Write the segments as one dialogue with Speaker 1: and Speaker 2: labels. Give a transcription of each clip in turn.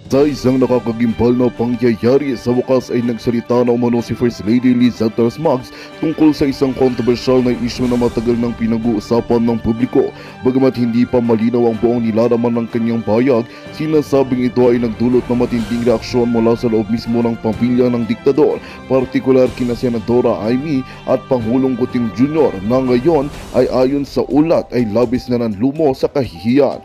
Speaker 1: Sa isang nakakagimbal na pangyayari, sa wakas ay nagsalita na umano si First Lady Liza Maggs tungkol sa isang kontrobersyal na isyu na matagal nang pinag-uusapan ng publiko. Bagamat hindi pa malinaw ang buong nilalaman ng kanyang pahayag, sinasabing ito ay nagdulot ng matinding reaksyon mula sa loob mismo ng pamilya ng diktador, partikular kina Senadora Amy at Pangulong Kuting Jr. na ngayon ay ayon sa ulat ay labis na nanlumo sa kahihiyan.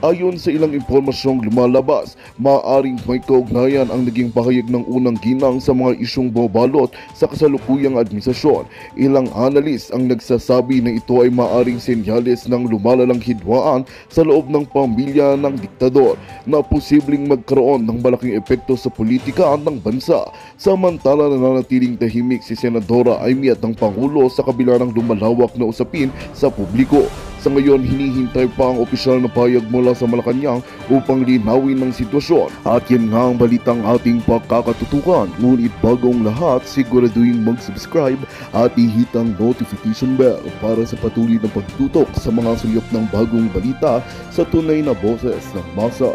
Speaker 1: Ayon sa ilang impormasyong lumalabas, maaaring may kaugnayan ang naging pahayag ng unang ginang sa mga isyong bumabalot sa kasalukuyang administrasyon. Ilang analis ang nagsasabi na ito ay maaaring senyales ng lumalalang hidwaan sa loob ng pamilya ng diktador na posibleng magkaroon ng malaking epekto sa politika ng bansa. Samantala, nananatiling tahimik si Senadora Amy at ang Pangulo sa kabila ng lumalawak na usapin sa publiko. Sa ngayon, hinihintay pa ang opisyal na pahayag mula sa Malacanang upang linawin ng sitwasyon. At yan nga ang balitang ating pagkakatutukan. Ngunit bagong lahat, siguraduhin mag-subscribe at ihit ang notification bell para sa patuloy na pagtutok sa mga sulok ng bagong balita sa tunay na boses ng masa.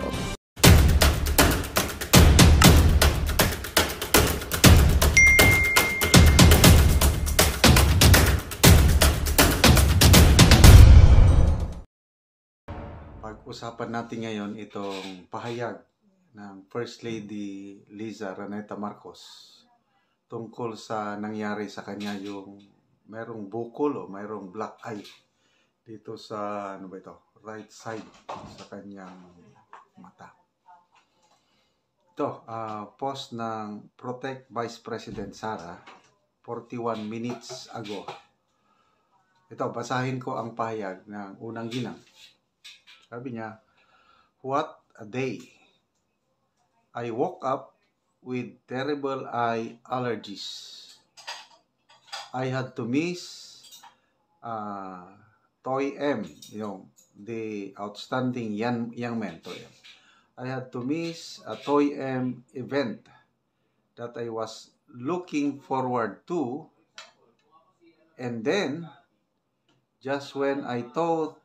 Speaker 2: Pag-usapan natin ngayon itong pahayag ng First Lady Liza Raneta Marcos tungkol sa nangyari sa kanya, yung merong bukol o merong black eye dito sa right side sa kanyang mata. Ito, post ng Protect Vice President Sara 41 minutes ago. Ito, basahin ko ang pahayag ng unang ginang. Sabi niya, "What a day. I woke up with terrible eye allergies. I had to miss Toy M, the outstanding young man, Toy M. I had to miss a Toy M event that I was looking forward to, and then just when I thought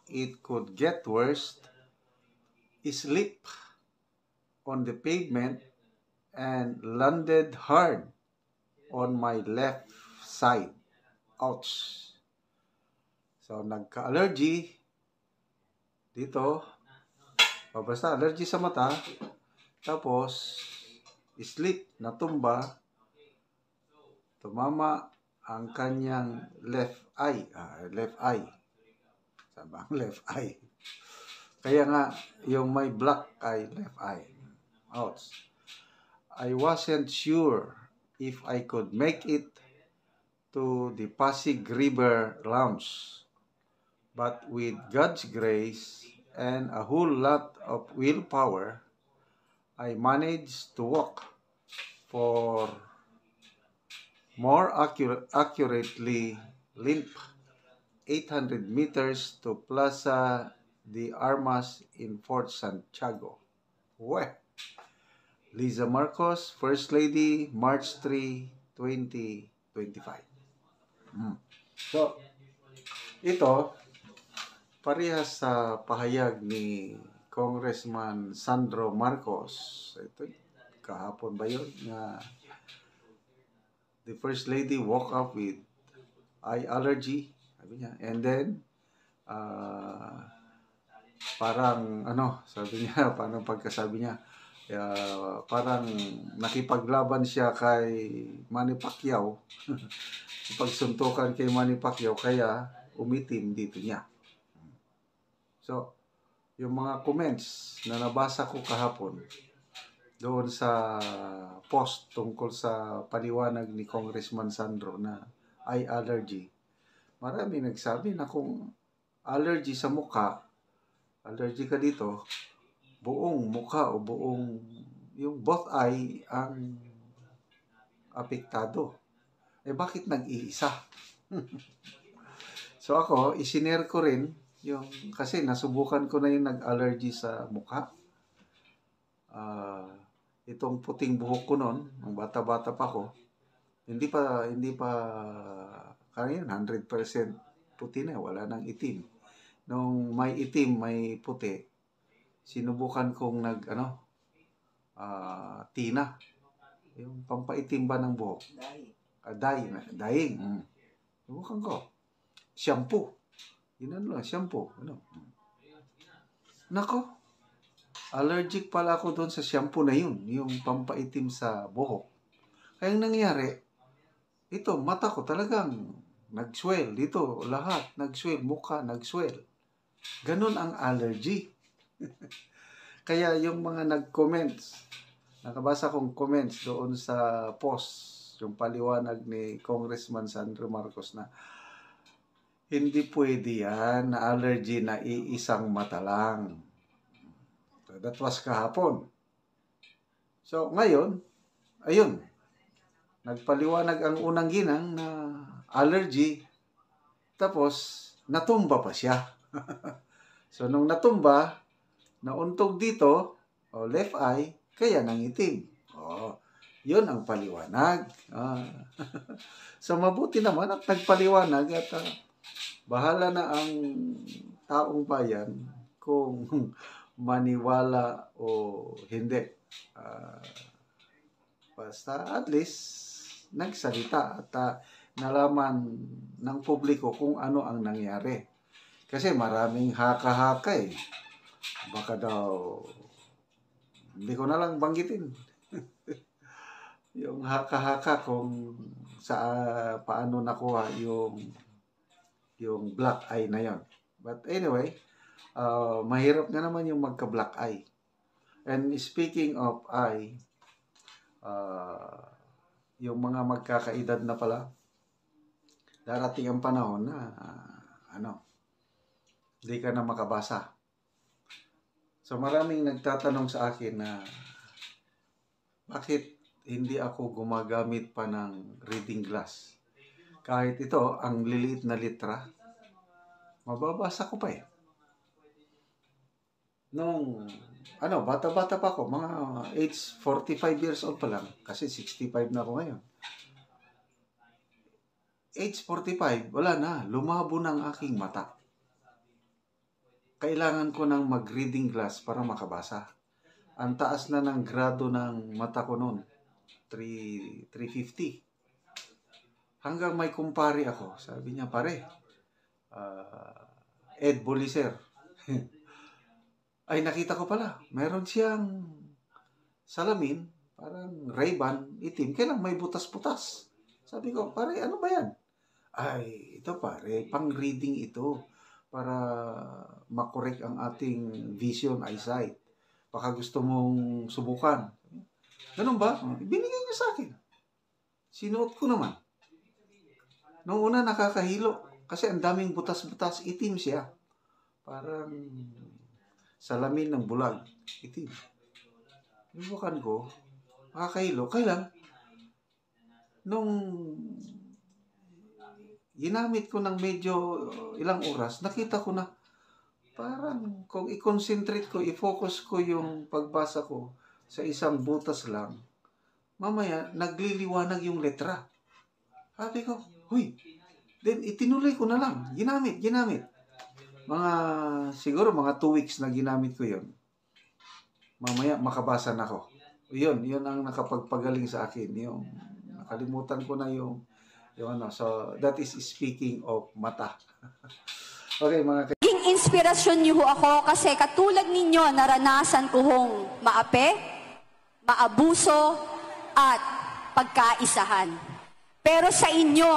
Speaker 2: it could get worse, slipped on the pavement and landed hard on my left side. Ouch." So, nagka-allergy dito. Basta allergy sa mata. Tapos, slip, natumba. Tumama ang kanyang left eye. Sabang left eye. Kaya nga, yung may black eye, left eye. Ouch. I wasn't sure if I could make it to the Pasig River Lounge. But with God's grace and a whole lot of willpower, I managed to walk for more accurately limp 800 meters to Plaza de Armas in Fort Santiago. Liza Marcos, First Lady, March 3, 2025. So, ito, parehas sa pahayag ni Congressman Sandro Marcos. Ito, kahapon ba yun? Na the First Lady woke up with eye allergy. Sabi niya. And then, parang sabi niya, parang pagkasabi niya, parang nakipaglaban siya kay Manny Pacquiao. Pagsuntukan kay Manny Pacquiao, kaya umitim dito niya. So, yung mga comments na nabasa ko kahapon doon sa post tungkol sa paliwanag ni Congressman Sandro na eye allergy, marami nagsabi na kung allergy sa mukha, allergy ka dito, buong mukha o buong yung both eye ang apektado. Bakit nag-iisa? So ako, isinare ko rin kasi nasubukan ko na yung nag-allergy sa mukha. Itong puting buhok ko noon, nung bata-bata pa ko, hindi pa kanina 100% puti na, wala nang itim. Nung may itim, may puti, sinubukan kong tina. Yung pampaitim ba ng buhok? Dyeing. Subukan ko. Shampoo. Yun lang, shampoo. Nako, allergic pala ako doon sa shampoo na yun. Yung pampaitim sa buhok. Kaya ang nangyari, ito, mata ko talagang nag-swell. Dito, lahat. Nag-swell. Mukha, nag-swell. Ganun ang allergy. Kaya yung mga nag-comments, nakabasa kong comments doon sa post, yung paliwanag ni Congressman Sandro Marcos na hindi pwede yan na allergy na iisang mata lang. So, that was kahapon. So, ngayon, ayun, nagpaliwanag ang unang ginang na allergy, tapos natumba pa siya. So, nung natumba, nauntog dito, left eye, kaya nangitim. Yun ang paliwanag. So, mabuti naman at nagpaliwanag at bahala na ang taong bayan kung maniwala o hindi. Basta at least nagsalita at nalaman ng publiko kung ano ang nangyari. Kasi maraming haka-haka eh. Baka daw, hindi ko na lang banggitin. Yung haka-haka kung paano nakuha yung black eye na yon. But anyway, mahirap nga naman yung magka-black eye. And speaking of eye, yung mga magkakaedad na pala, darating ang panahon na hindi ka na makabasa. So maraming nagtatanong sa akin na bakit hindi ako gumagamit pa ng reading glass. Kahit ito, ang liliit na litra, mababasa ko pa eh. Nung, bata-bata pa ako, mga age 45 years old pa lang, kasi 65 na ako ngayon. Age 45, wala na, lumabo ng aking mata. Kailangan ko ng mag-reading glass para makabasa. Ang taas na ng grado ng mata ko noon. 350. Hanggang may kumpare ako. Sabi niya, pare, Ed Boliser. Ay, nakita ko pala. Meron siyang salamin, parang Ray-Ban, itim. Kailang may butas-butas. Sabi ko, pare, ano ba yan? Ay, ito pare, pang-reading ito. Para makorek ang ating vision, eyesight. Baka gusto mong subukan. Ganun ba? Binigay niya sa akin. Sinuot ko naman. Noong una nakakahilo. Kasi ang daming butas-butas. Itim siya. Parang salamin ng bulag. Itim. Sinubukan ko. Nakakahilo. Kaya lang, nung ginamit ko ng medyo ilang oras, nakita ko na parang kung i-concentrate ko, i-focus ko yung pagbasa ko sa isang butas lang, mamaya nagliliwanag yung letra. Sabi ko, huy, then itinuloy ko na lang, ginamit. Siguro mga 2 weeks na ginamit ko yun. Mamaya makabasa na ako. Yun ang nakapagpagaling sa akin. Yung nakalimutan ko na yung so that is speaking of mata. Okay, mga
Speaker 3: Naging inspirasyon niyo ho ako kasi katulad ninyo, naranasan ko hong maape, maabuso, at pagkaisahan. Pero sa inyo,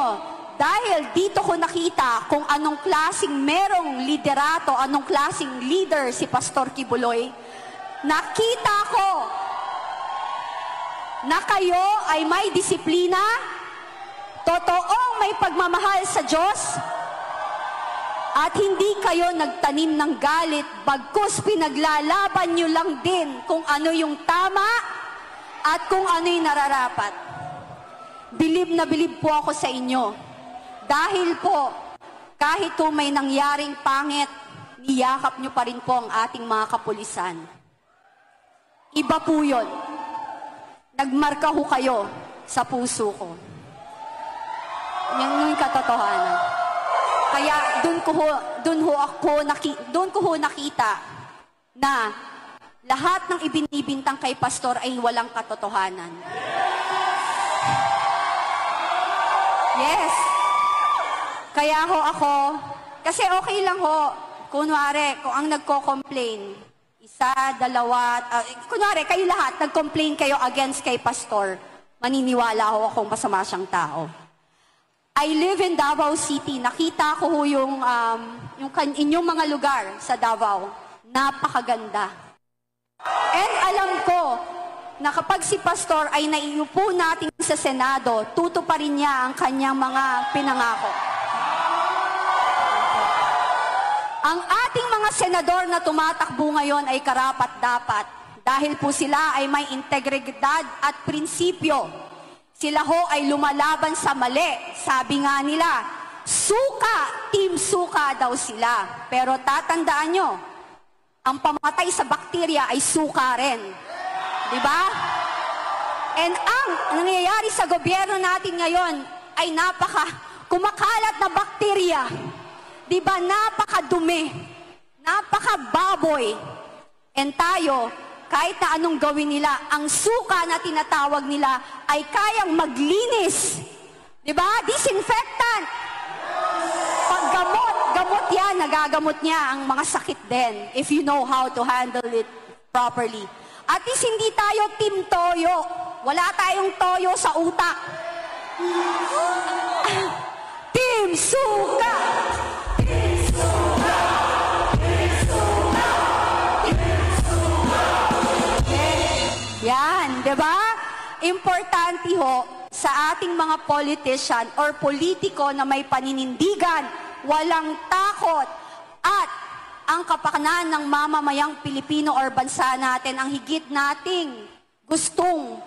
Speaker 3: dahil dito ko nakita kung anong klaseng merong liderato, anong klaseng leader si Pastor Kibuloy, nakita ko na kayo ay may disiplina, totoong may pagmamahal sa Diyos, at hindi kayo nagtanim ng galit, bagkus pinaglalaban nyo lang din kung ano yung tama at kung ano yung nararapat. Bilib na bilib po ako sa inyo. Dahil po, kahit po may nangyaring pangit, niyakap nyo pa rin po ang ating mga kapulisan. Iba po yun. Nagmarka ho kayo sa puso ko. Yan yung katotohanan. Kaya doon ko ho nakita na lahat ng ibinibintang kay pastor ay walang katotohanan. Yes. Kaya ho ako, kasi okay lang ho, kunwari, kung ang nagko-complain, isa, dalawa, kunwari, kayo lahat, nag-complain kayo against kay pastor, maniniwala ho akong masama siyang tao. I live in Davao City. Nakita ko ho yung inyong mga lugar sa Davao. Napakaganda. And alam ko na kapag si pastor ay naiupo natin sa Senado, tutuparin niya ang kanyang mga pinangako. Ang ating mga senador na tumatakbo ngayon ay karapat-dapat dahil po sila ay may integridad at prinsipyo. Sila ho ay lumalaban sa mali. Sabi nga nila, suka, team suka daw sila. Pero tatandaan nyo, ang pamatay sa bakterya ay suka rin. Diba? And ang nangyayari sa gobyerno natin ngayon ay kumakalat na bakterya. Diba? Napakadumi. Napakababoy. And tayo, kahit na anong gawin nila, ang suka na tinatawag nila ay kayang maglinis. Diba? Disinfectant. Gamot yan, nagagamot niya ang mga sakit din if you know how to handle it properly. At least hindi tayo team toyo. Wala tayong toyo sa utak. Team suka! Team suka! Team suka! Team suka! Yan, di ba? Importante ho sa ating mga politician or politiko na may paninindigan, walang takot at ang kapakanan ng mamamayang Pilipino or bansa natin ang higit nating gustong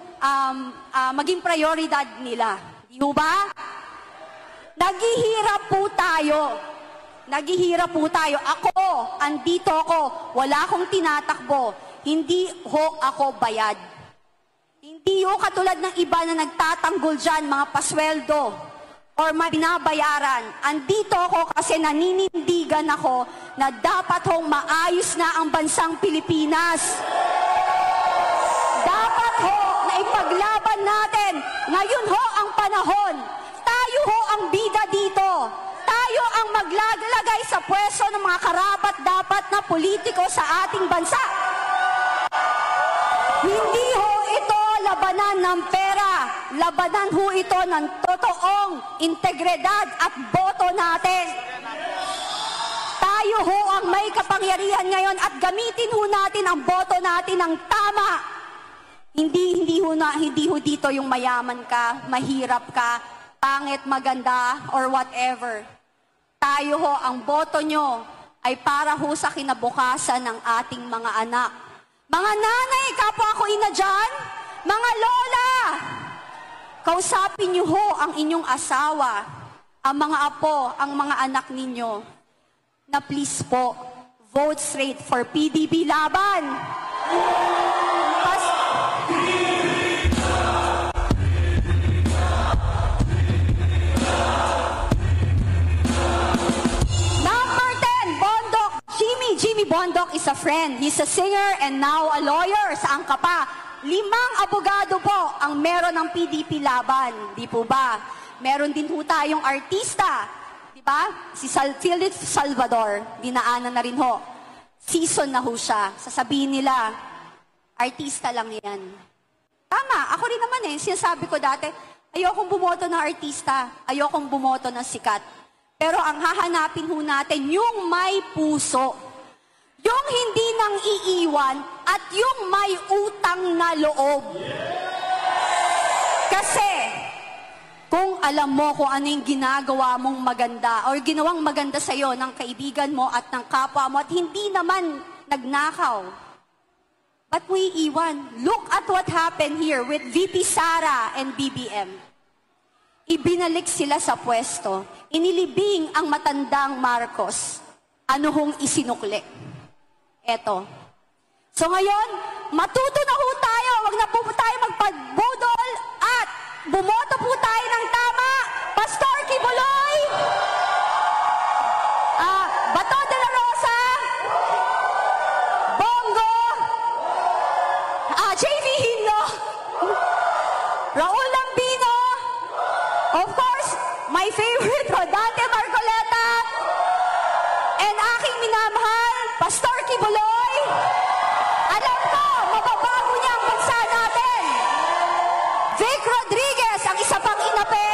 Speaker 3: maging prioridad nila. Di ba? Naghihirap po tayo. Naghihirap po tayo. Ako, andito ako. Wala akong tinatakbo. Hindi ho ako bayad. Hindi ho katulad ng iba na nagtatanggol dyan, mga pasweldo or binabayaran. Andito ako kasi naninindigan ako na dapat hong maayos na ang bansang Pilipinas. Dapat ho na ipaglaban natin. Ngayon ho ang panahon. Tayo ho ang bida dito. Tayo ang maglalagay sa pwesto ng mga karapat-dapat na politiko sa ating bansa. Hindi ho ito labanan ng pera. Labanan ho ito ng totoong integridad at boto natin. Tayo ho ang may kapangyarihan ngayon at gamitin ho natin ang boto natin ng tama. Hindi ho dito yung mayaman ka, mahirap ka, pangit, maganda, or whatever. Tayo ho, ang boto nyo ay para ho sa kinabukasan ng ating mga anak. Mga nanay, kapwa ako ina dyan, mga lola, kausapin nyo ho ang inyong asawa, ang mga apo, ang mga anak ninyo, na please po, vote straight for PDP Laban. Jimmy Bondok is a friend. He's a singer and now a lawyer. Saan ka pa? 5 abogado po ang meron ng PDP Laban. Di po ba? Meron din po tayong artista. Di ba? Si Philip Salvador. Dinaanan na rin ho. Season na ho siya. Sasabihin nila, artista lang yan. Tama. Ako rin naman sinasabi ko dati, ayokong bumoto ng artista. Ayokong bumoto ng sikat. Pero ang hahanapin ho natin, yung may puso. Yung hindi nang iiwan at yung may utang na loob. Kasi, kung alam mo kung ano yung ginagawa mong maganda or ginawang maganda sa'yo ng kaibigan mo at ng kapwa mo at hindi naman nagnakaw, ba't mo iiwan? Look at what happened here with VP Sara and BBM. Ibinalik sila sa pwesto. Inilibing ang matandang Marcos. Ano hong isinukli? Eto. So ngayon, matuto na ho tayo. Huwag na po tayo magpagbudol at bumoto po tayo ng tama. Pastor Kibuloy! Bato de la Rosa! Bongo! my favorite Rodante Marcoleta, and aking minamahal, Pastor Kibuloy. Alam ko, mababago niya ang bansa natin. Vic Rodriguez, ang isa pang inape.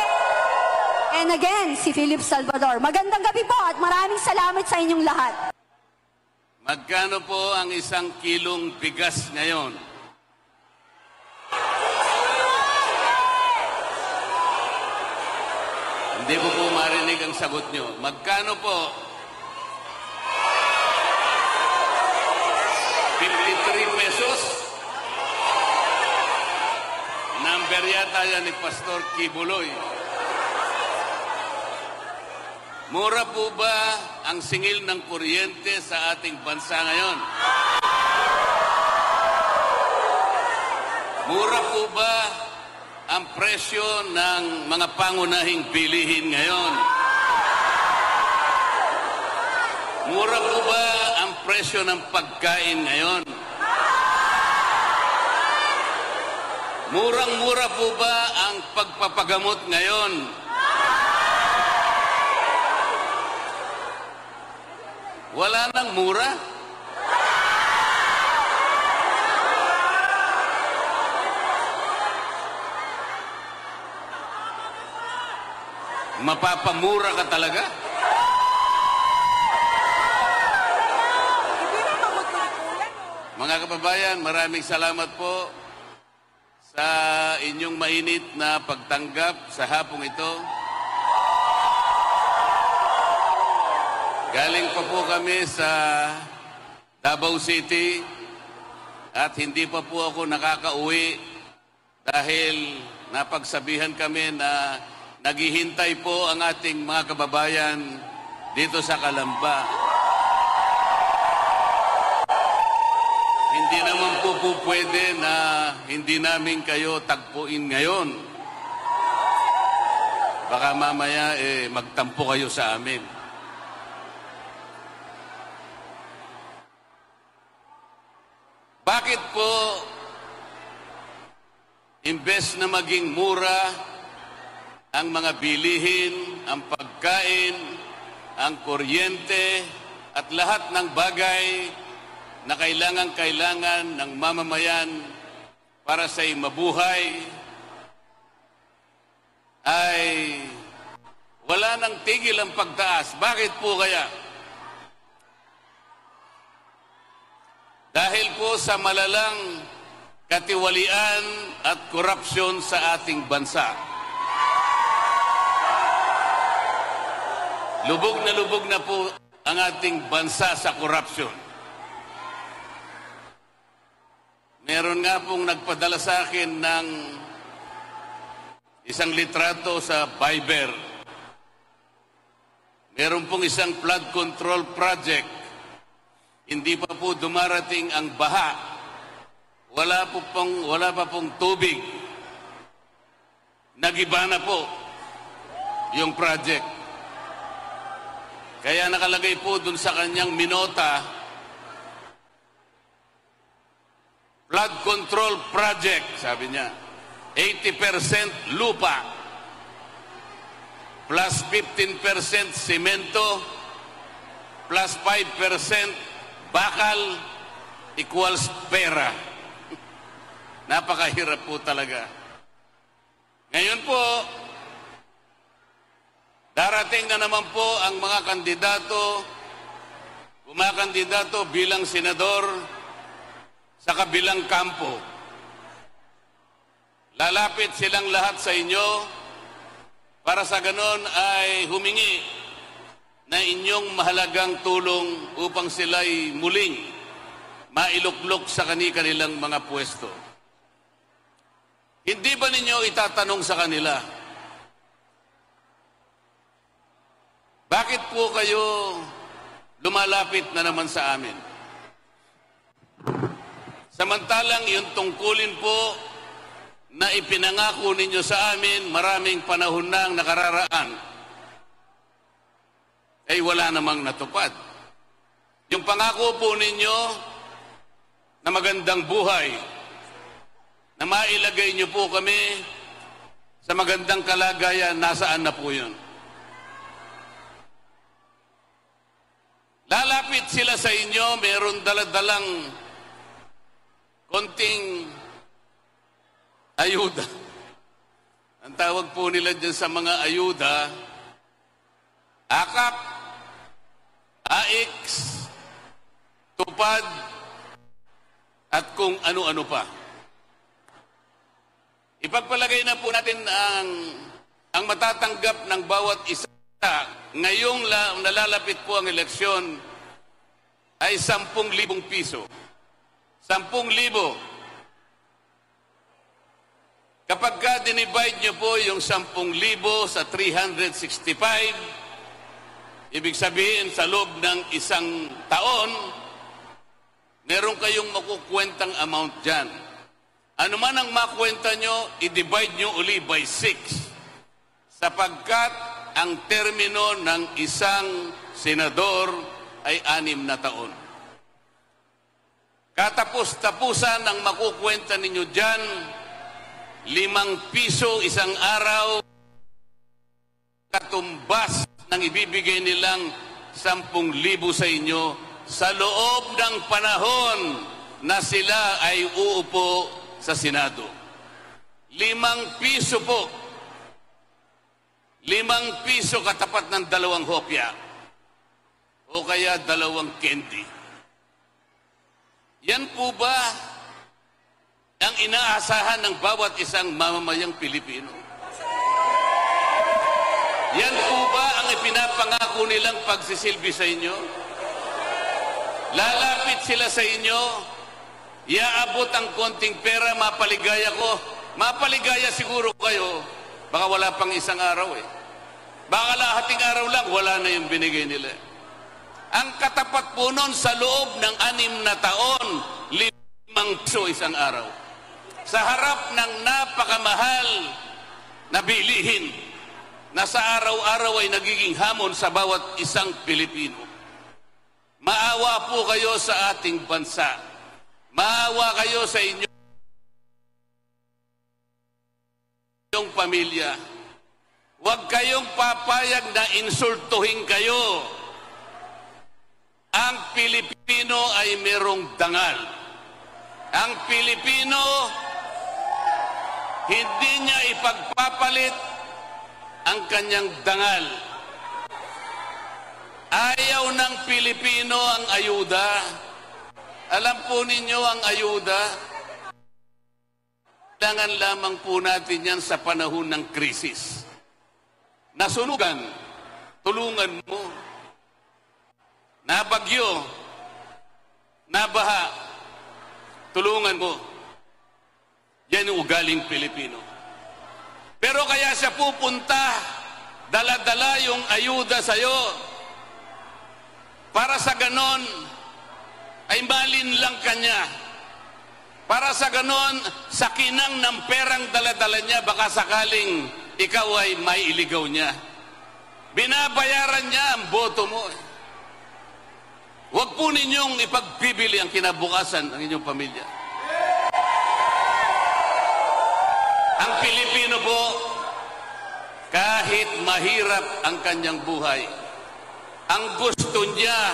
Speaker 3: And again, si Philip Salvador. Magandang gabi po at maraming salamat sa inyong lahat.
Speaker 4: Magkano po ang 1 kilong bigas ngayon? Hindi ko po marinig ang sagot nyo. Magkano po? 53 pesos? Number yata yan ni Pastor Kibuloy. Mura po ba ang singil ng kuryente sa ating bansa ngayon? Mura po ba ang presyo ng mga pangunahing bilihin ngayon? Mura po ba ang presyo ng pagkain ngayon? Murang-mura po ba ang pagpapagamot ngayon? Wala nang mura. Mapapamura ka talaga? Mga kababayan, maraming salamat po sa inyong mainit na pagtanggap sa hapong ito. Galing pa po kami sa Davao City at hindi pa po ako nakakauwi dahil napagsabihan kami na naghihintay po ang ating mga kababayan dito sa Calamba. Hindi naman po pwede na hindi namin kayo tagpuin ngayon. Baka mamaya magtampo kayo sa amin. Bakit po, imbes na maging mura ang mga bilihin, ang pagkain, ang kuryente, at lahat ng bagay na kailangan ng mamamayan para sa mabuhay, ay wala nang tigil ang pagtaas? Bakit po kaya? Dahil po sa malalang katiwalian at korupsyon sa ating bansa. Lubog na po ang ating bansa sa korupsyon. Meron nga pong nagpadala sa akin ng isang litrato sa Viber. Meron pong isang flood control project. Hindi pa po dumarating ang baha. Wala pa pong tubig. Nagiba na po yung project. Kaya nakalagay po dun sa kanyang minota, flood control project, sabi niya. 80% lupa, plus 15% simento, plus 5% bakal equals pera. Napakahirap po talaga. Ngayon po, darating na naman po ang mga kumakandidato bilang senador sa kabilang kampo. Lalapit silang lahat sa inyo para sa ganon ay humingi na inyong mahalagang tulong upang sila'y muling mailuklok sa kanilang mga pwesto. Hindi ba ninyo itatanong sa kanila, bakit po kayo lumalapit na naman sa amin? Samantalang yung tungkulin po na ipinangako ninyo sa amin maraming panahon na ang nakararaan, ay wala namang natupad. Yung pangako po ninyo na magandang buhay, na mailagay niyo po kami sa magandang kalagayan, nasaan na po yun? lalapit sila sa inyo, meron daladalang konting ayuda. Ang tawag po nila dyan sa mga ayuda, akap, AX, tupad, at kung ano-ano pa. Ipagpalagay na po natin ang matatanggap ng bawat isa. Ngayong nalalapit po ang eleksyon ay 10,000 piso. 10,000. Kapag ka dinivide nyo po yung 10,000 sa 365, ibig sabihin sa loob ng isang taon, meron kayong makukwentang amount dyan. Ano man ang makwenta nyo, i-divide nyo uli by 6. Sapagkat ang termino ng isang senador ay 6 na taon. Katapos-tapusan ang makukwenta ninyo dyan, 5 piso isang araw, katumbas ng ibibigay nilang 10,000 sa inyo sa loob ng panahon na sila ay uupo sa Senado. 5 piso po. 5 piso katapat ng 2 hopya o kaya 2 candy. Yan po ba ang inaasahan ng bawat isang mamamayang Pilipino? Yan po ba ang ipinapangako nilang pagsisilbi sa inyo? Lalapit sila sa inyo, iaabot ang konting pera, mapaligaya ko. Mapaligaya siguro kayo, baka wala pang isang araw eh. Baka lahating araw lang, wala na yung binigay nila. Ang katapat po nun sa loob ng 6 na taon, 5 piso isang araw. Sa harap ng napakamahal na bilihin na sa araw-araw ay nagiging hamon sa bawat isang Pilipino. Maawa po kayo sa ating bansa. Maawa kayo sa inyong pamilya. Huwag kayong papayag na insultuhin kayo. Ang Pilipino ay merong dangal. Ang Pilipino, hindi niya ipagpapalit ang kanyang dangal. Ayaw ng Pilipino ang ayuda. Alam po ninyo ang ayuda, kailangan lamang po natin yan sa panahon ng krisis. Nasunugan, tulungan mo. Nabagyo, nabaha, tulungan mo. Yan yung ugaling Pilipino. Pero kaya siya pupunta, dala-dala yung ayuda sa'yo. Para sa ganon, ay malin lang kanya. Para sa ganon, sa kinang ng perang dala-dala niya, baka sakaling ikaw ay mailigaw niya. Binabayaran niya ang boto mo. Huwag po ninyong ipagpibili ang kinabukasan ng inyong pamilya. Ang Pilipino po, kahit mahirap ang kanyang buhay, ang gusto niya,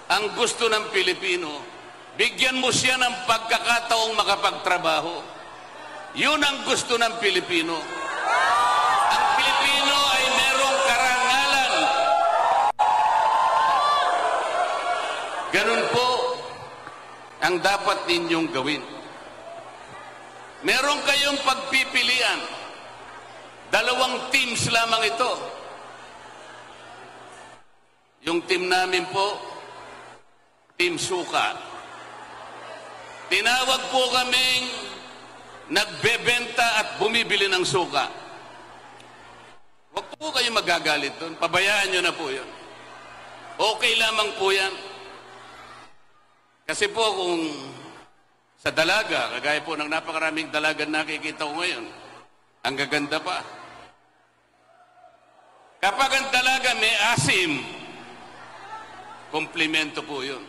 Speaker 4: ang gusto ng Pilipino, bigyan mo siya ng pagkakataong makapagtrabaho. Yun ang gusto ng Pilipino. Ang Pilipino ay merong karangalan. Ganun po ang dapat ninyong gawin. Meron kayong pagpipilian. 2 teams lamang ito. Yung team namin po, Team Suka. Tinawag po kaming nagbebenta at bumibili ng suka. Huwag po kayong magagalit doon. Pabayaan nyo na po yun. Okay lamang po yan. Kasi po kung sa dalaga, kagaya po ng napakaraming dalaga nakikita ko ngayon, ang gaganda pa. Kapag ang dalaga may asim, komplimento po yun.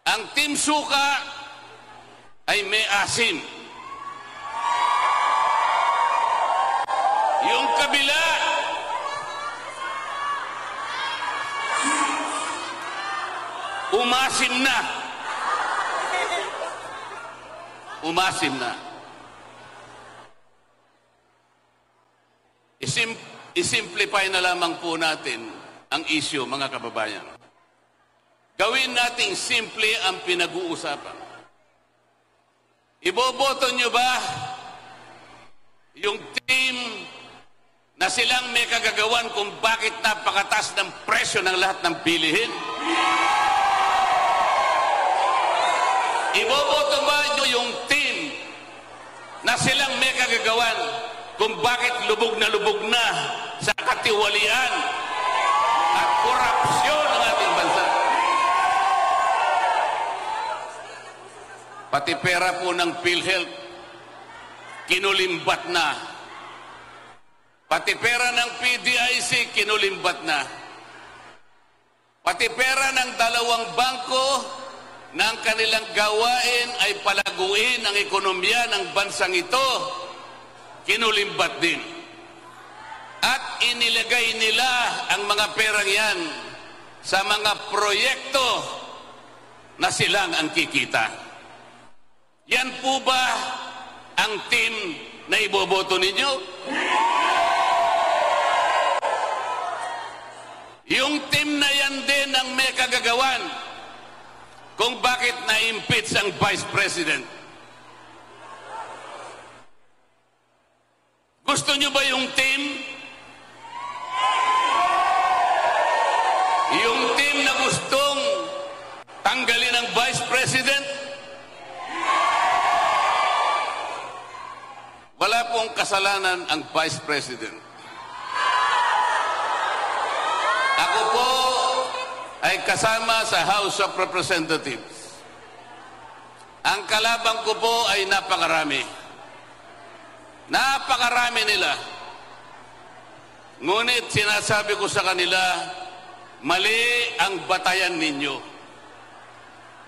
Speaker 4: Ang Team Suka ay may asim. Yung kabila, umasim na. Umasim na. Isimplify na lamang po natin ang issue, mga kababayan. Gawin nating simple ang pinag-uusapan. Iboboto nyo ba yung team na silang may kagagawan kung bakit napakataas ng presyo ng lahat ng bilihin? Iboboto ba nyo yung team na silang may kagagawan kung bakit lubog na sa katiwalian at korupsyon ng ating bansa? Pati pera po ng PhilHealth, kinulimbat na. Pati pera ng PDIC, kinulimbat na. Pati pera ng dalawang bangko na ang kanilang gawain ay palaguin ang ekonomiya ng bansang ito, kinulimbat din. At inilagay nila ang mga perang yan sa mga proyekto na silang ang kikita. Yan po ba ang team na iboboto ninyo? Yung team na yan din ang may kagagawan kung bakit na-impeach ang Vice President. Gusto nyo ba yung team? Yung team na gustong tanggalin ang Vice President? Wala pong kasalanan ang Vice President. Ako po ay kasama sa House of Representatives. Ang kalabang ko po ay napakarami. Napakarami nila. Ngunit sinasabi ko sa kanila, mali ang batayan ninyo.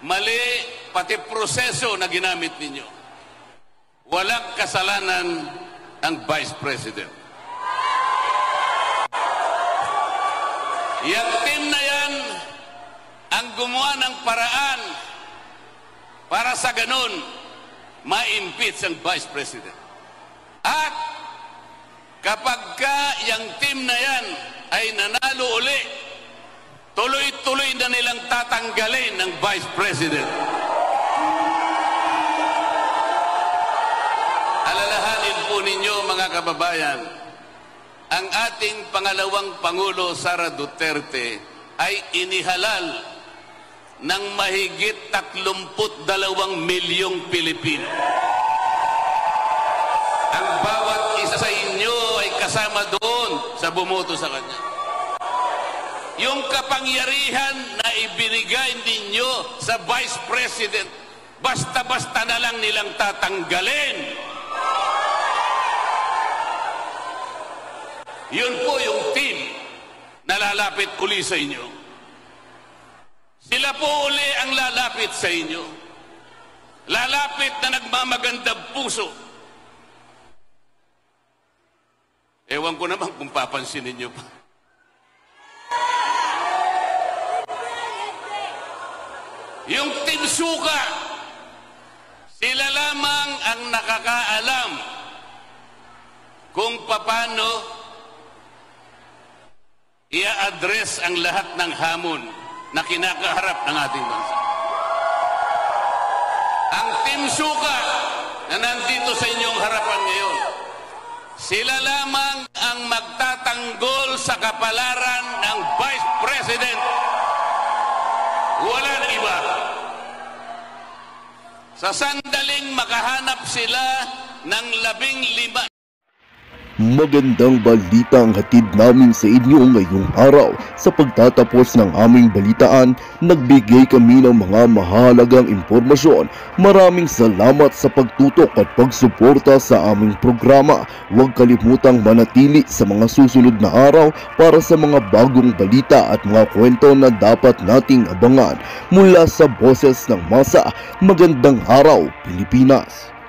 Speaker 4: Mali pati proseso na ginamit ninyo. Walang kasalanan ang Vice President. Yang team na yan ang gumawa ng paraan para sa ganun ma-impeach ang Vice President. At kapag ka yung team na yan ay nanalo uli, tuloy-tuloy na nilang tatanggalin ng Vice President. Alalahanin po ninyo, mga kababayan, ang ating pangalawang Pangulo Sara Duterte ay inihalal ng mahigit 32 milyong Pilipino. Ang bawat isa sa inyo ay kasama doon sa bumoto sa kanya. Yung kapangyarihan na ibinigay ninyo sa Vice President, basta-basta na lang nilang tatanggalin. Yun po yung team na lalapit uli sa inyo. Sila po uli ang lalapit sa inyo. Lalapit na nagmamagandang puso. Ewan ko naman kung papansinin nyo pa. Yung Team Suka, sila lamang ang nakakaalam kung paano i-address ang lahat ng hamon na kinakaharap ng ating bansa. Ang Team Suka na nandito sa inyong harapan ngayon, sila lamang ang magtatanggol sa kapalaran ng Vice President. Wala na iba. Sa sandaling makahanap sila ng 15.
Speaker 1: Magandang balita ang hatid namin sa inyo ngayong araw. Sa pagtatapos ng aming balitaan, nagbigay kami ng mga mahalagang impormasyon. Maraming salamat sa pagtutok at pagsuporta sa aming programa. Huwag kalimutang manatili sa mga susunod na araw para sa mga bagong balita at mga kwento na dapat nating abangan. Mula sa Boses ng Masa, magandang araw Pilipinas!